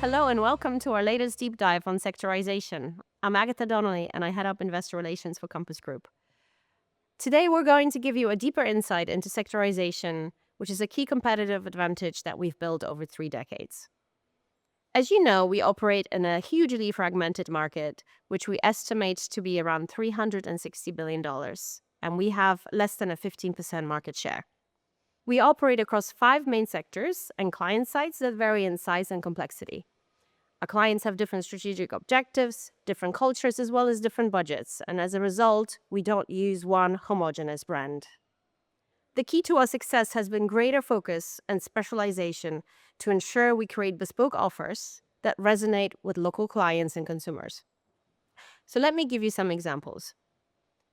Hello and welcome to our latest deep dive on sectorization. I'm Agatha Donnelly and I head up investor relations for Compass Group. Today we're going to give you a deeper insight into sectorization, which is a key competitive advantage that we've built over 3 decades. As you know, we operate in a hugely fragmented market, which we estimate to be around $360 billion, and we have less than a 15% market share. We operate across 5 main sectors and client sites that vary in size and complexity. Our clients have different strategic objectives, different cultures, as well as different budgets, and as a result, we don't use one homogeneous brand. The key to our success has been greater focus and specialization to ensure we create bespoke offers that resonate with local clients and consumers. So let me give you some examples.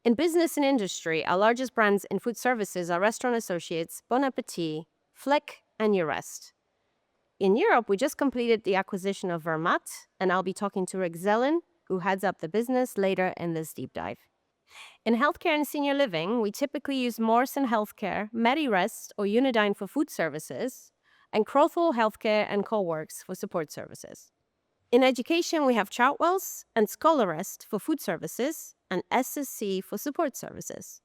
In business and industry, our largest brands in food services are Restaurant Associates, Bon Appetit, Fleck, and Eurest. In Europe, we just completed the acquisition of Vermaat, and I'll be talking to Rick Zellen, who heads up the business later in this deep dive. In healthcare and senior living, we typically use Morrison Healthcare, MediRest or Unidyne for food services, and Crothall Healthcare and Coworks for support services. In education, we have Chartwells and Scholarest for food services, and SSC for support services.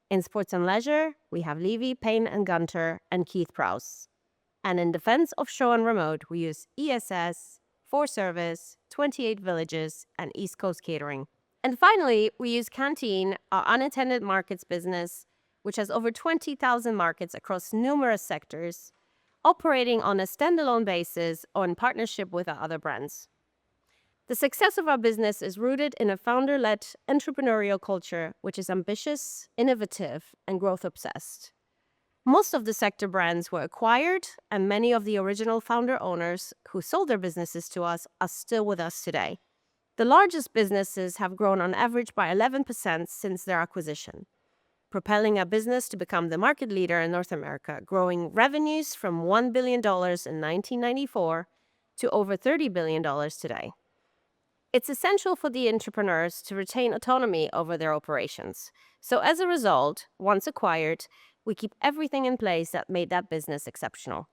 In sports and leisure, we have Levy, Payne and Gunter, and Keith Prowse. And in defense, offshore and remote, we use ESS, 4Service, 28 Villages, and East Coast Catering. And finally, we use Canteen, our unattended markets business, which has over 20,000 markets across numerous sectors, operating on a standalone basis or in partnership with our other brands. The success of our business is rooted in a founder-led entrepreneurial culture, which is ambitious, innovative, and growth-obsessed. Most of the sector brands were acquired, and many of the original founder owners who sold their businesses to us are still with us today. The largest businesses have grown on average by 11% since their acquisition, propelling our business to become the market leader in North America, growing revenues from $1 billion in 1994 to over $30 billion today. It's essential for the entrepreneurs to retain autonomy over their operations. So as a result, once acquired, we keep everything in place that made that business exceptional.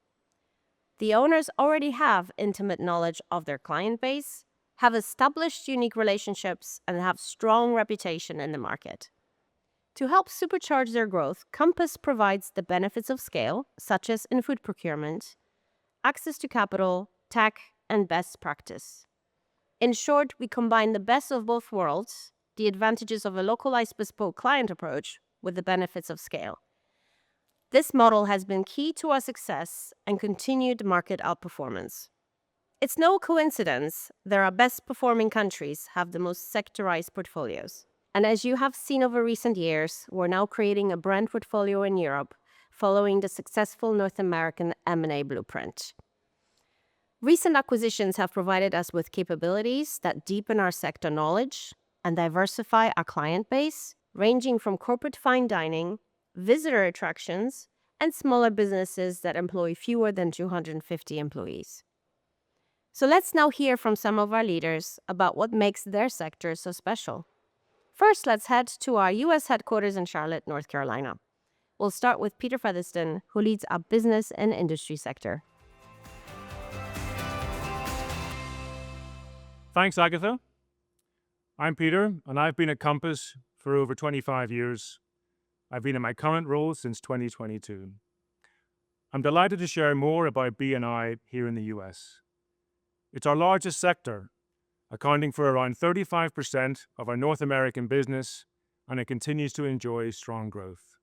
The owners already have intimate knowledge of their client base, have established unique relationships, and have strong reputation in the market. To help supercharge their growth, Compass provides the benefits of scale, such as in food procurement, access to capital, tech, and best practice. In short, we combine the best of both worlds, the advantages of a localized bespoke client approach with the benefits of scale. This model has been key to our success and continued market outperformance. It's no coincidence that our best performing countries have the most sectorized portfolios. And as you have seen over recent years, we're now creating a brand portfolio in Europe following the successful North American M&A blueprint. Recent acquisitions have provided us with capabilities that deepen our sector knowledge and diversify our client base, ranging from corporate fine dining, visitor attractions, and smaller businesses that employ fewer than 250 employees. So let's now hear from some of our leaders about what makes their sector so special. First, let's head to our U.S. headquarters in Charlotte, North Carolina. We'll start with Peter Featherston, who leads our business and industry sector. Thanks, Agatha. I'm Peter, and I've been at Compass for over 25 years. I've been in my current role since 2022. I'm delighted to share more about B&I here in the US. It's our largest sector, accounting for around 35% of our North American business, and it continues to enjoy strong growth.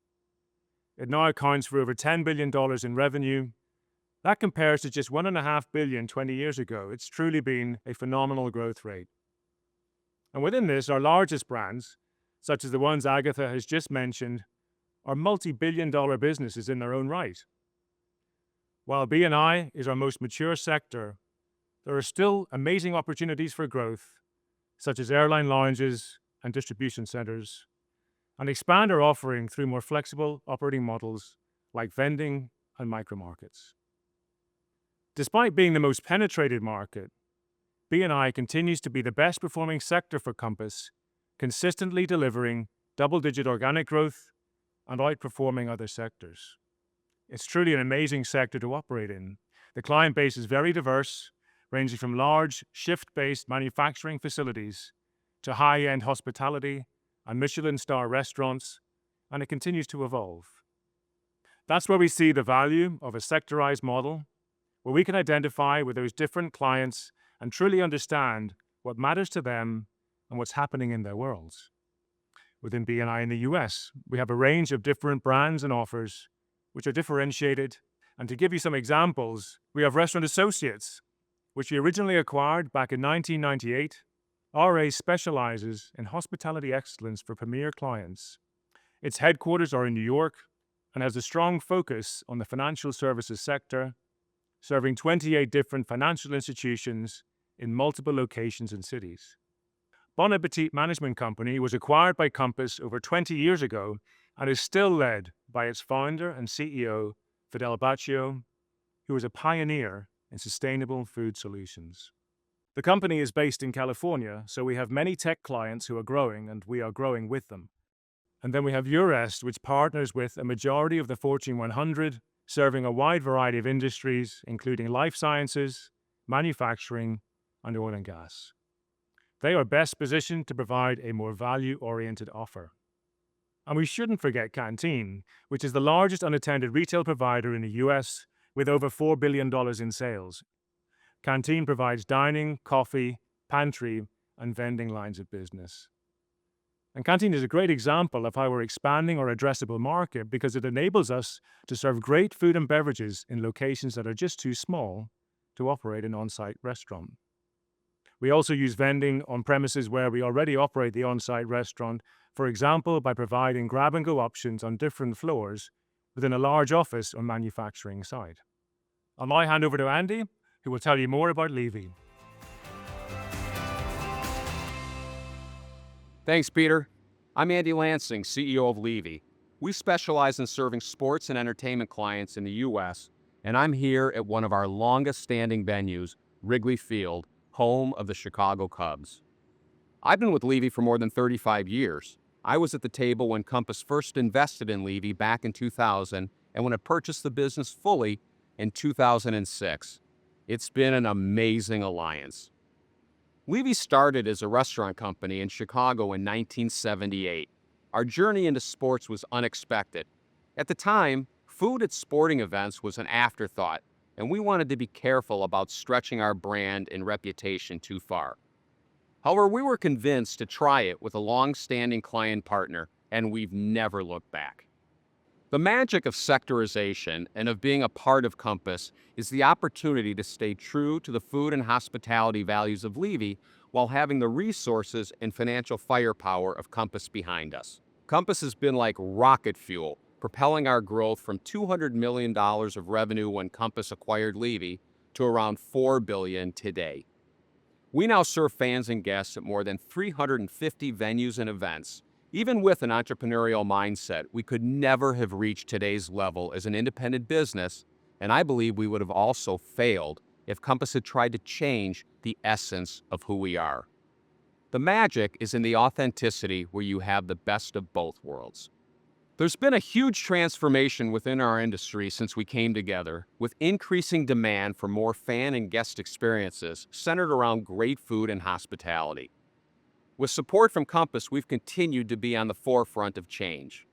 It now accounts for over $10 billion in revenue. That compares to just $1.5 billion 20 years ago. It's truly been a phenomenal growth rate. And within this, our largest brands, such as the ones Agatha has just mentioned, are multi-billion-dollar businesses in their own right. While B&I is our most mature sector, there are still amazing opportunities for growth, such as airline lounges and distribution centers, and expand our offering through more flexible operating models like vending and micromarkets. Despite being the most penetrated market, B&I continues to be the best performing sector for Compass, consistently delivering double-digit organic growth and outperforming other sectors. It's truly an amazing sector to operate in. The client base is very diverse, ranging from large shift-based manufacturing facilities to high-end hospitality and Michelin star restaurants, and it continues to evolve. That's where we see the value of a sectorized model, where we can identify with those different clients and truly understand what matters to them and what's happening in their worlds. Within B&I in the US, we have a range of different brands and offers which are differentiated. And to give you some examples, we have Restaurant Associates, which we originally acquired back in 1998. RA specializes in hospitality excellence for premier clients. Its headquarters are in New York and has a strong focus on the financial services sector, serving 28 different financial institutions in multiple locations and cities. Bon Appetit Management Company was acquired by Compass over 20 years ago and is still led by its founder and CEO, Fidel Baccio, who is a pioneer in sustainable food solutions. The company is based in California, so we have many tech clients who are growing, and we are growing with them. And then we have Urest, which partners with a majority of the Fortune 100, serving a wide variety of industries, including life sciences, manufacturing, and oil and gas. They are best positioned to provide a more value-oriented offer. And we shouldn't forget Canteen, which is the largest unattended retail provider in the US with over $4 billion in sales. Canteen provides dining, coffee, pantry, and vending lines of business. And Canteen is a great example of how we're expanding our addressable market because it enables us to serve great food and beverages in locations that are just too small to operate an on-site restaurant. We also use vending on premises where we already operate the on-site restaurant, for example, by providing grab-and-go options on different floors within a large office or manufacturing site. I'll now hand over to Andy, who will tell you more about Levy. Thanks, Peter. I'm Andy Lansing, CEO of Levy. We specialize in serving sports and entertainment clients in the U.S., and I'm here at one of our longest-standing venues, Wrigley Field, home of the Chicago Cubs. I've been with Levy for more than 35 years. I was at the table when Compass first invested in Levy back in 2000 and when it purchased the business fully in 2006. It's been an amazing alliance. Levy started as a restaurant company in Chicago in 1978. Our journey into sports was unexpected. At the time, food at sporting events was an afterthought, and we wanted to be careful about stretching our brand and reputation too far. However, we were convinced to try it with a long-standing client partner, and we've never looked back. The magic of sectorization and of being a part of Compass is the opportunity to stay true to the food and hospitality values of Levy while having the resources and financial firepower of Compass behind us. Compass has been like rocket fuel, propelling our growth from $200 million of revenue when Compass acquired Levy to around $4 billion today. We now serve fans and guests at more than 350 venues and events. Even with an entrepreneurial mindset, we could never have reached today's level as an independent business, and I believe we would have also failed if Compass had tried to change the essence of who we are. The magic is in the authenticity where you have the best of both worlds. There's been a huge transformation within our industry since we came together, with increasing demand for more fan and guest experiences centered around great food and hospitality. With support from Compass, we've continued to be on the forefront of change.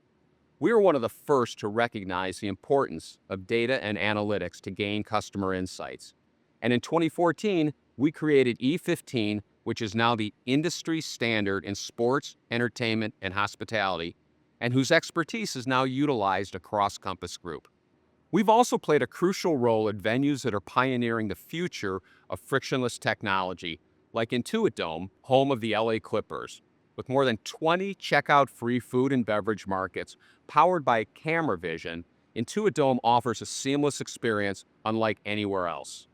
We were one of the first to recognize the importance of data and analytics to gain customer insights. And in 2014, we created E15, which is now the industry standard in sports, entertainment, and hospitality, and whose expertise is now utilized across Compass Group. We've also played a crucial role at venues that are pioneering the future of frictionless technology, like Intuit Dome, home of the LA Clippers. With more than 20 checkout-free food and beverage markets powered by camera vision, Intuit Dome offers a seamless experience unlike anywhere else.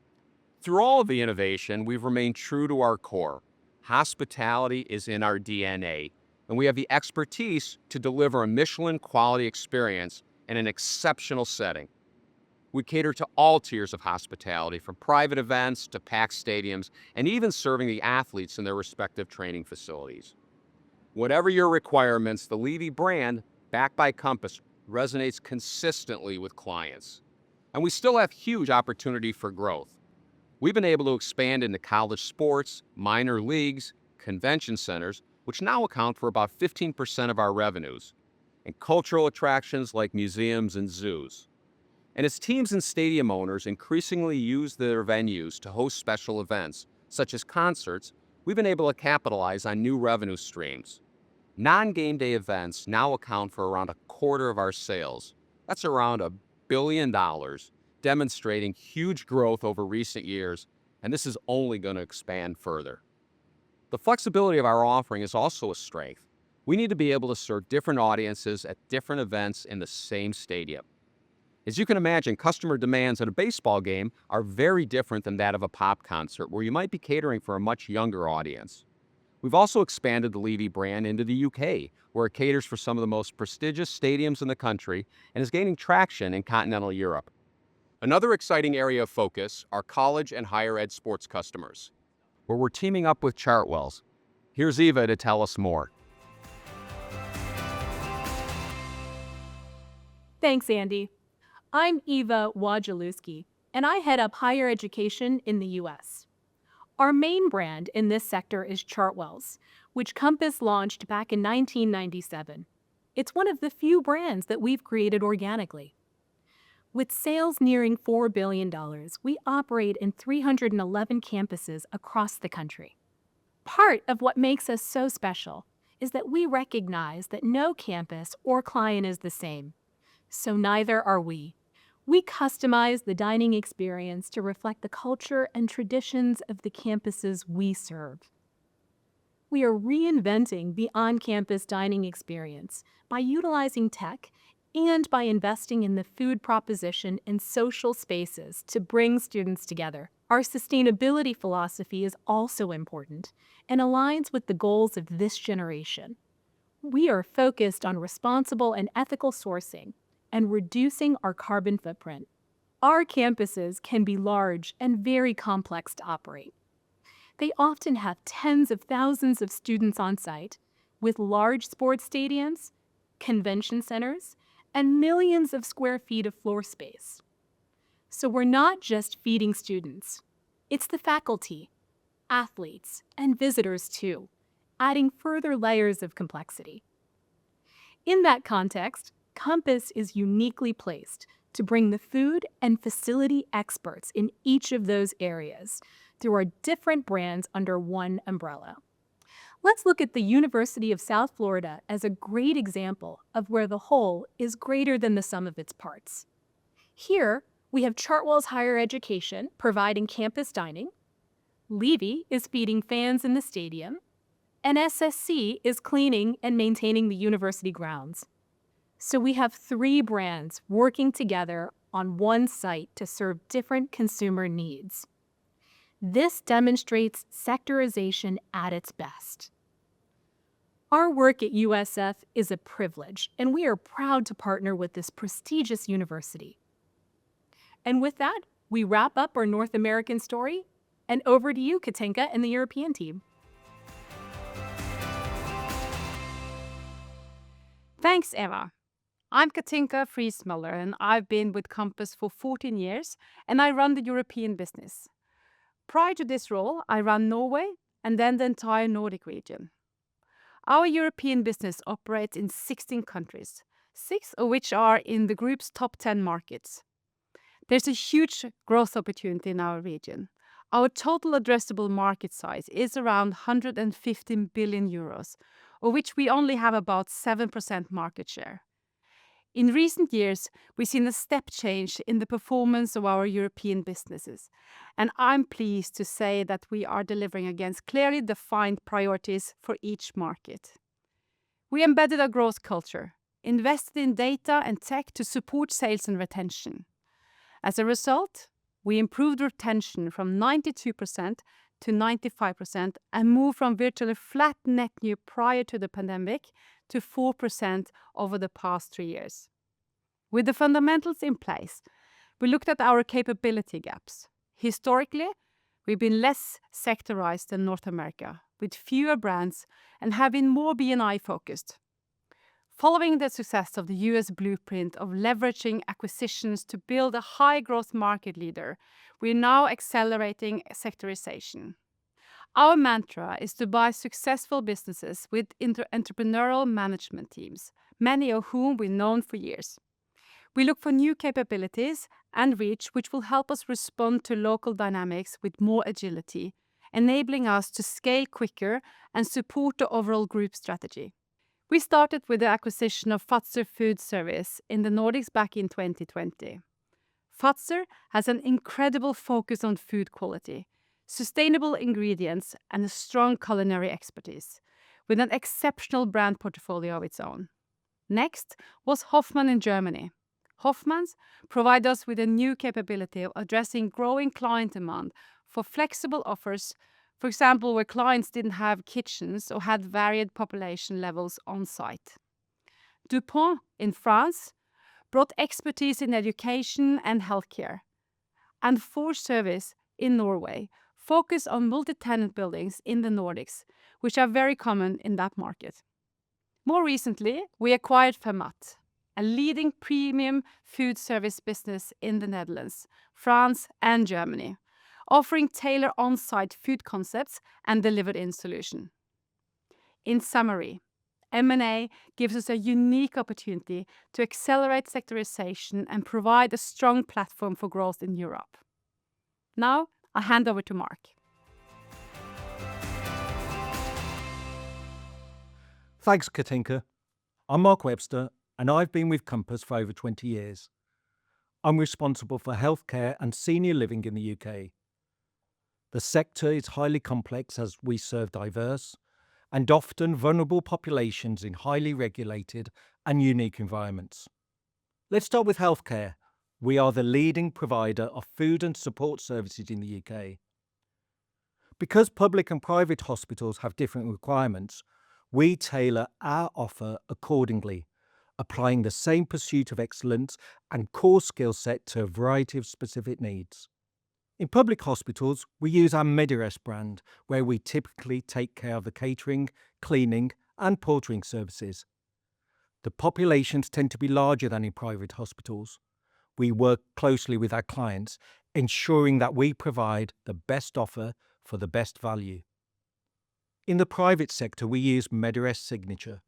Through all of the innovation, we've remained true to our core. Hospitality is in our DNA, and we have the expertise to deliver a Michelin quality experience in an exceptional setting. We cater to all tiers of hospitality, from private events to packed stadiums, and even serving the athletes in their respective training facilities. Whatever your requirements, the Levy brand, backed by Compass, resonates consistently with clients. And we still have huge opportunity for growth. We've been able to expand into college sports, minor leagues, convention centers, which now account for about 15% of our revenues, and cultural attractions like museums and zoos. And as teams and stadium owners increasingly use their venues to host special events, such as concerts, we've been able to capitalize on new revenue streams. Non-game day events now account for around a quarter of our sales. That's around $1 billion, demonstrating huge growth over recent years, and this is only going to expand further. The flexibility of our offering is also a strength. We need to be able to serve different audiences at different events in the same stadium. As you can imagine, customer demands at a baseball game are very different than that of a pop concert, where you might be catering for a much younger audience. We've also expanded the Levy brand into the UK, where it caters for some of the most prestigious stadiums in the country and is gaining traction in continental Europe. Another exciting area of focus are college and higher ed sports customers, where we're teaming up with Chartwells. Here's Eva to tell us more. Thanks, Andy. I'm Eva Wojciechowski, and I head up higher education in the U.S. Our main brand in this sector is Chartwells, which Compass launched back in 1997. It's one of the few brands that we've created organically. With sales nearing $4 billion, we operate in 311 campuses across the country. Part of what makes us so special is that we recognize that no campus or client is the same. So neither are we. We customize the dining experience to reflect the culture and traditions of the campuses we serve. We are reinventing the on-campus dining experience by utilizing tech and by investing in the food proposition and social spaces to bring students together. Our sustainability philosophy is also important and aligns with the goals of this generation. We are focused on responsible and ethical sourcing and reducing our carbon footprint. Our campuses can be large and very complex to operate. They often have tens of thousands of students on site, with large sports stadiums, convention centers, and millions of square feet of floor space. So we're not just feeding students. It's the faculty, athletes, and visitors too, adding further layers of complexity. In that context, Compass is uniquely placed to bring the food and facility experts in each of those areas through our different brands under one umbrella. Let's look at the University of South Florida as a great example of where the whole is greater than the sum of its parts. Here, we have Chartwells Higher Education providing campus dining, Levy is feeding fans in the stadium, and SSC is cleaning and maintaining the university grounds. So we have three brands working together on one site to serve different consumer needs. This demonstrates sectorization at its best. Our work at USF is a privilege, and we are proud to partner with this prestigious university. And with that, we wrap up our North American story, and over to you, Katinka, and the European team. Thanks, Eva. I'm Katinka Friesmuller, and I've been with Compass for 14 years, and I run the European business. Prior to this role, I ran Norway and then the entire Nordic region. Our European business operates in 16 countries, 6 of which are in the group's top 10 markets. There's a huge growth opportunity in our region. Our total addressable market size is around 115 billion euros, of which we only have about 7% market share. In recent years, we've seen a step change in the performance of our European businesses, and I'm pleased to say that we are delivering against clearly defined priorities for each market. We embedded a growth culture, invested in data and tech to support sales and retention. As a result, we improved retention from 92% to 95% and moved from virtually flat net new prior to the pandemic to 4% over the past 3 years. With the fundamentals in place, we looked at our capability gaps. Historically, we've been less sectorized than North America, with fewer brands and have been more B&I focused. Following the success of the US blueprint of leveraging acquisitions to build a high-growth market leader, we're now accelerating sectorization. Our mantra is to buy successful businesses with entrepreneurial management teams, many of whom we've known for years. We look for new capabilities and reach which will help us respond to local dynamics with more agility, enabling us to scale quicker and support the overall group strategy. We started with the acquisition of Fazer Food Service in the Nordics back in 2020. Fazer has an incredible focus on food quality, sustainable ingredients, and a strong culinary expertise, with an exceptional brand portfolio of its own. Next was Hoffmann in Germany. Hoffmann's provide us with a new capability of addressing growing client demand for flexible offers, for example, where clients didn't have kitchens or had varied population levels on site. DuPont in France brought expertise in education and healthcare. And Forge Service in Norway focus on multi-tenant buildings in the Nordics, which are very common in that market. More recently, we acquired Fermat, a leading premium food service business in the Netherlands, France, and Germany, offering tailored on-site food concepts and delivered-in solution. In summary, M&A gives us a unique opportunity to accelerate sectorization and provide a strong platform for growth in Europe. Now, I'll hand over to Mark. Thanks, Katinka. I'm Mark Webster, and I've been with Compass for over 20 years. I'm responsible for healthcare and senior living in the UK. The sector is highly complex as we serve diverse and often vulnerable populations in highly regulated and unique environments. Let's start with healthcare. We are the leading provider of food and support services in the UK. Because public and private hospitals have different requirements, we tailor our offer accordingly, applying the same pursuit of excellence and core skill set to a variety of specific needs. In public hospitals, we use our Medires brand, where we typically take care of the catering, cleaning, and portering services. The populations tend to be larger than in private hospitals. We work closely with our clients, ensuring that we provide the best offer for the best value. In the private sector, we use Medires Signature.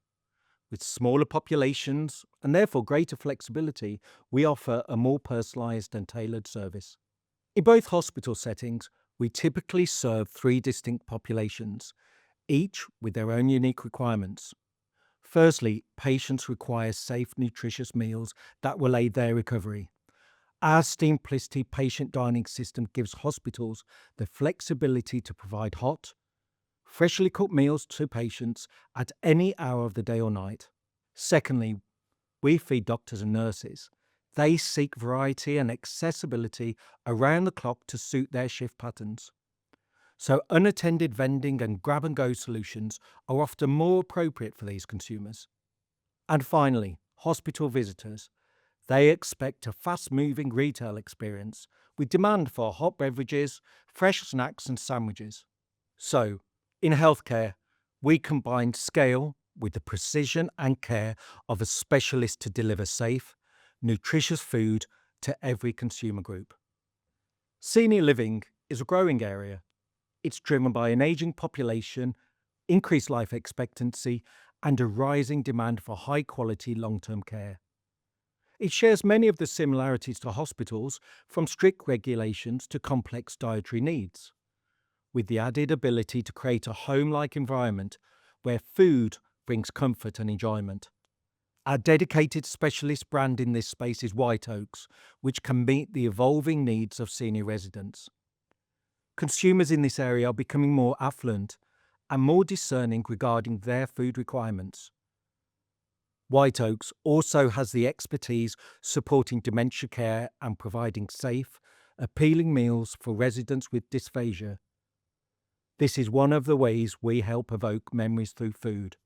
With smaller populations and therefore greater flexibility, we offer a more personalised and tailored service. In both hospital settings, we typically serve 3 distinct populations, each with their own unique requirements. Firstly, patients require safe, nutritious meals that will aid their recovery. Our Steamplicity patient dining system gives hospitals the flexibility to provide hot, freshly cooked meals to patients at any hour of the day or night. Secondly, we feed doctors and nurses. They seek variety and accessibility around the clock to suit their shift patterns. So unattended vending and grab-and-go solutions are often more appropriate for these consumers. And finally, hospital visitors. They expect a fast-moving retail experience with demand for hot beverages, fresh snacks and sandwiches. So, in healthcare, we combine scale with the precision and care of a specialist to deliver safe, nutritious food to every consumer group. Senior living is a growing area. It's driven by an aging population, increased life expectancy, and a rising demand for high-quality long-term care. It shares many of the similarities to hospitals, from strict regulations to complex dietary needs, with the added ability to create a home-like environment where food brings comfort and enjoyment. Our dedicated specialist brand in this space is White Oaks, which can meet the evolving needs of senior residents. Consumers in this area are becoming more affluent and more discerning regarding their food requirements. White Oaks also has the expertise supporting dementia care and providing safe, appealing meals for residents with dysphagia. This is one of the ways we help evoke memories through food.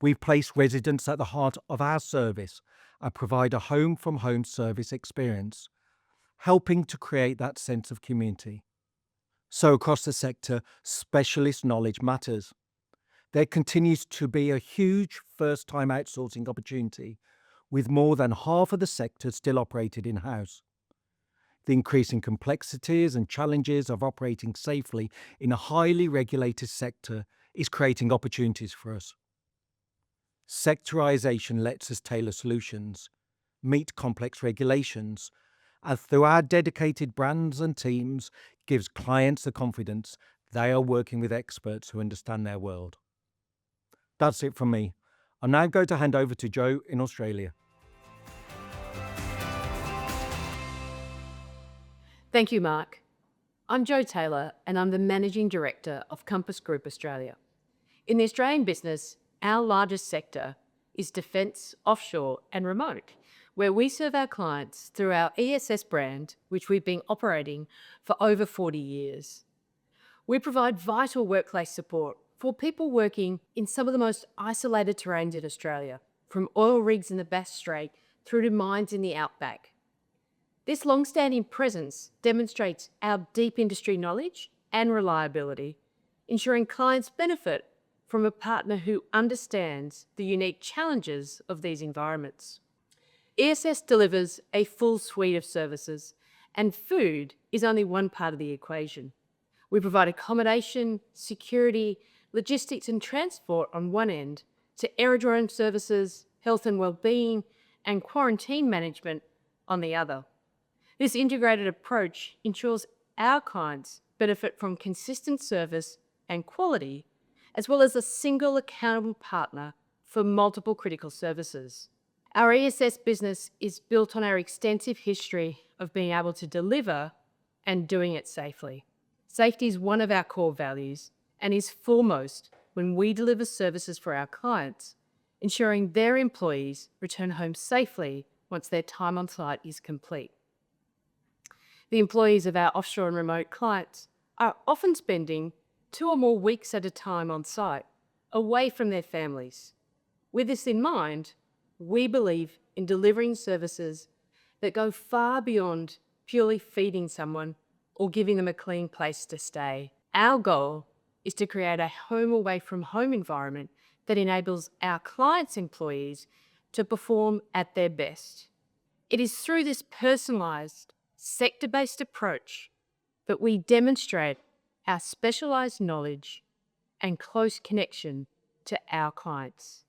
We place residents at the heart of our service and provide a home-from-home service experience, helping to create that sense of community. So across the sector, specialist knowledge matters. There continues to be a huge first-time outsourcing opportunity, with more than half of the sector still operated in-house. The increasing complexities and challenges of operating safely in a highly regulated sector is creating opportunities for us. Sectorisation lets us tailor solutions, meet complex regulations, and through our dedicated brands and teams, gives clients the confidence they are working with experts who understand their world. That's it from me. I'm now going to hand over to Joe in Australia. Thank you, Mark. I'm Jo Taylor, and I'm the Managing Director of Compass Group Australia. In the Australian business, our largest sector is defence, offshore and remote, where we serve our clients through our ESS brand, which we've been operating for over 40 years. We provide vital workplace support for people working in some of the most isolated terrains in Australia, from oil rigs in the Bass Strait through to mines in the outback. This long-standing presence demonstrates our deep industry knowledge and reliability, ensuring clients benefit from a partner who understands the unique challenges of these environments. ESS delivers a full suite of services, and food is only one part of the equation. We provide accommodation, security, logistics and transport on one end, to aerodrome services, health and wellbeing, and quarantine management on the other. This integrated approach ensures our clients benefit from consistent service and quality, as well as a single accountable partner for multiple critical services. Our ESS business is built on our extensive history of being able to deliver and doing it safely. Safety is one of our core values and is foremost when we deliver services for our clients, ensuring their employees return home safely once their time on site is complete. The employees of our offshore and remote clients are often spending 2 or more weeks at a time on site, away from their families. With this in mind, we believe in delivering services that go far beyond purely feeding someone or giving them a clean place to stay. Our goal is to create a home away from home environment that enables our clients' employees to perform at their best. It is through this personalised, sector-based approach that we demonstrate our specialised knowledge and close connection to our clients.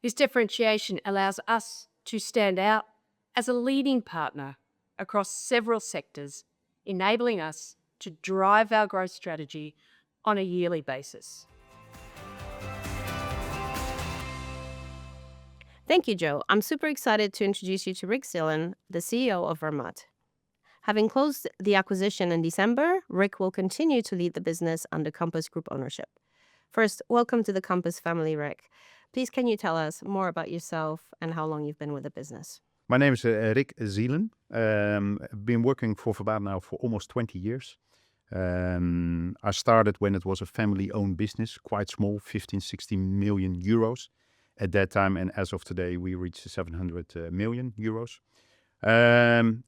This differentiation allows us to stand out as a leading partner across several sectors, enabling us to drive our growth strategy on a yearly basis. Thank you, Joe. I'm super excited to introduce you to Rick Zillen, the CEO of Vermaat. Having closed the acquisition in December, Rick will continue to lead the business under Compass Group ownership. First, welcome to the Compass family, Rick. Please, can you tell us more about yourself and how long you've been with the business? My name is Rick Zielen. I've been working for Vermaat now for almost 20 years. I started when it was a family-owned business, quite small, 15, 16 million euros at that time. And as of today, we reached 700 million euros.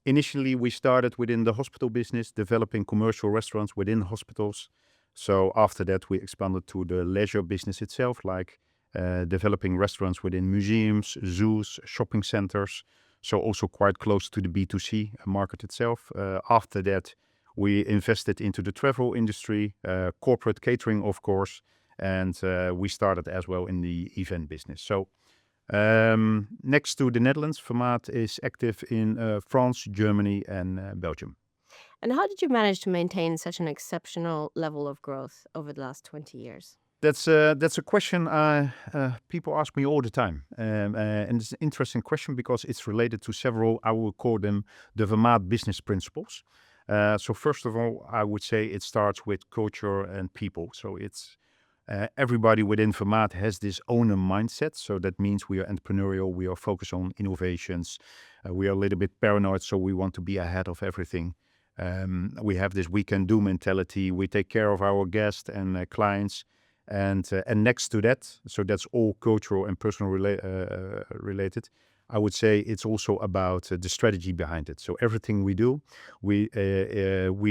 Initially, we started within the hospital business, developing commercial restaurants within hospitals. So after that, we expanded to the leisure business itself, like developing restaurants within museums, zoos, shopping centers. So also quite close to the B2C market itself. After that, we invested into the travel industry, corporate catering, of course, and we started as well in the event business. So next to the Netherlands, Vermaat is active in France, Germany, and Belgium. And how did you manage to maintain such an exceptional level of growth over the last 20 years? That's a question people ask me all the time. And it's an interesting question because it's related to several, I will call them the Vermaat business principles. So first of all, I would say it starts with culture and people. So it's everybody within Vermaat has this owner mindset. So that means we are entrepreneurial, we are focused on innovations, we are a little bit paranoid, so we want to be ahead of everything. We have this we can do mentality, we take care of our guests and clients. And next to that, so that's all cultural and personal related, I would say it's also about the strategy behind it. So everything we do, we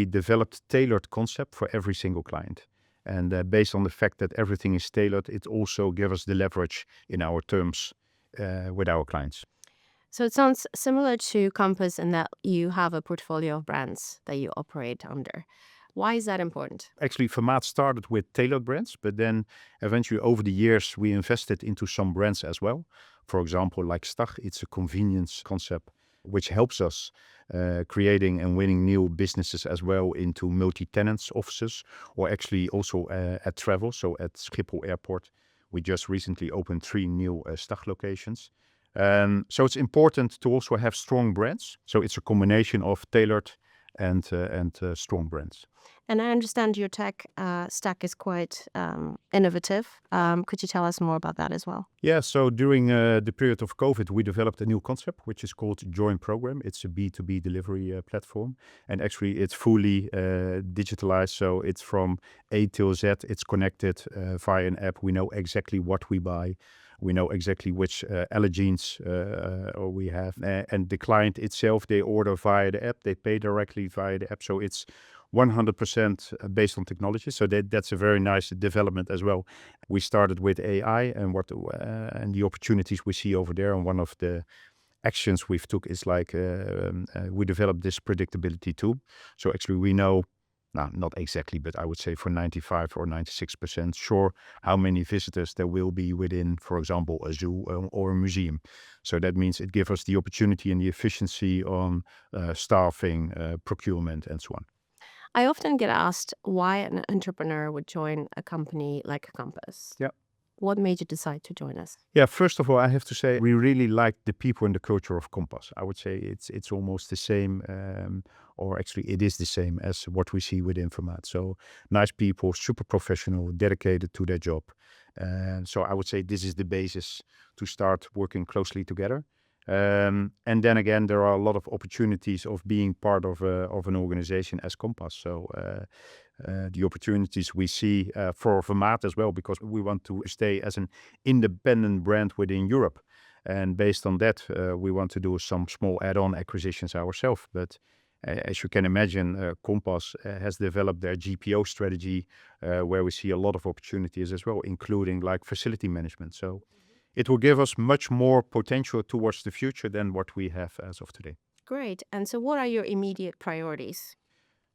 developed tailored concept for every single client. And based on the fact that everything is tailored, it also gives us the leverage in our terms with our clients. So it sounds similar to Compass in that you have a portfolio of brands that you operate under. Why is that important? Actually, Vermaat started with tailored brands, but then eventually over the years, we invested into some brands as well. For example, like Stag, it's a convenience concept, which helps us creating and winning new businesses as well into multi-tenants offices, or actually also at travel. So at Schiphol Airport, we just recently opened 3 new Stag locations. So it's important to also have strong brands. So it's a combination of tailored and strong brands. And I understand your tech stack is quite innovative. Could you tell us more about that as well? Yeah, so during the period of COVID, we developed a new concept, which is called Join Program. It's a B2B delivery platform. And actually, it's fully digitalized. So it's from A till Z. It's connected via an app. We know exactly what we buy. We know exactly which allergens we have. And the client itself, they order via the app. They pay directly via the app. So it's 100% based on technology. So that's a very nice development as well. We started with AI and and the opportunities we see over there. And one of the actions we've took is like we developed this predictability tool. So actually we know, not exactly, but I would say for 95 or 96% sure how many visitors there will be within, for example, a zoo or a museum. So that means it gives us the opportunity and the efficiency on staffing, procurement, and so on. I often get asked why an entrepreneur would join a company like Compass. Yeah. What made you decide to join us? Yeah, first of all, I have to say we really like the people and the culture of Compass. I would say it's almost the same, or actually it is the same as what we see within Vermaat. So nice people, super professional, dedicated to their job. So I would say this is the basis to start working closely together. And then again, there are a lot of opportunities of being part of an organization as Compass. So the opportunities we see for Vermaat as well, because we want to stay as an independent brand within Europe. And based on that, we want to do some small add-on acquisitions ourselves. But as you can imagine, Compass has developed their GPO strategy where we see a lot of opportunities as well, including like facility management. So it will give us much more potential towards the future than what we have as of today. Great. And so what are your immediate priorities?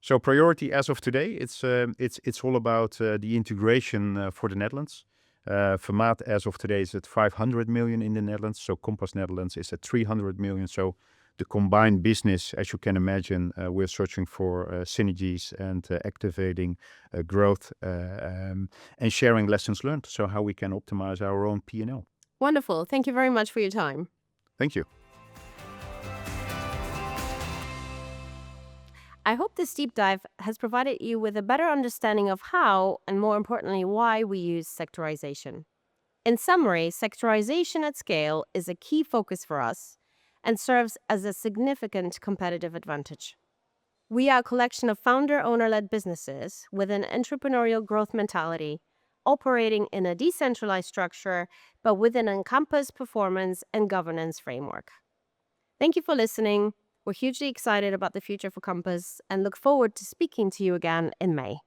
So priority as of today, it's all about the integration for the Netherlands. Vermaat as of today is at 500 million in the Netherlands. So Compass Netherlands is at 300 million. So the combined business, as you can imagine, we're searching for synergies and activating growth and sharing lessons learned. So how we can optimize our own P&L. Wonderful. Thank you very much for your time. Thank you. I hope this deep dive has provided you with a better understanding of how, and more importantly, why we use sectorization. In summary, sectorization at scale is a key focus for us and serves as a significant competitive advantage. We are a collection of founder-owner-led businesses with an entrepreneurial growth mentality, operating in a decentralized structure, but within an Compass performance and governance framework. Thank you for listening. We're hugely excited about the future for Compass and look forward to speaking to you again in May.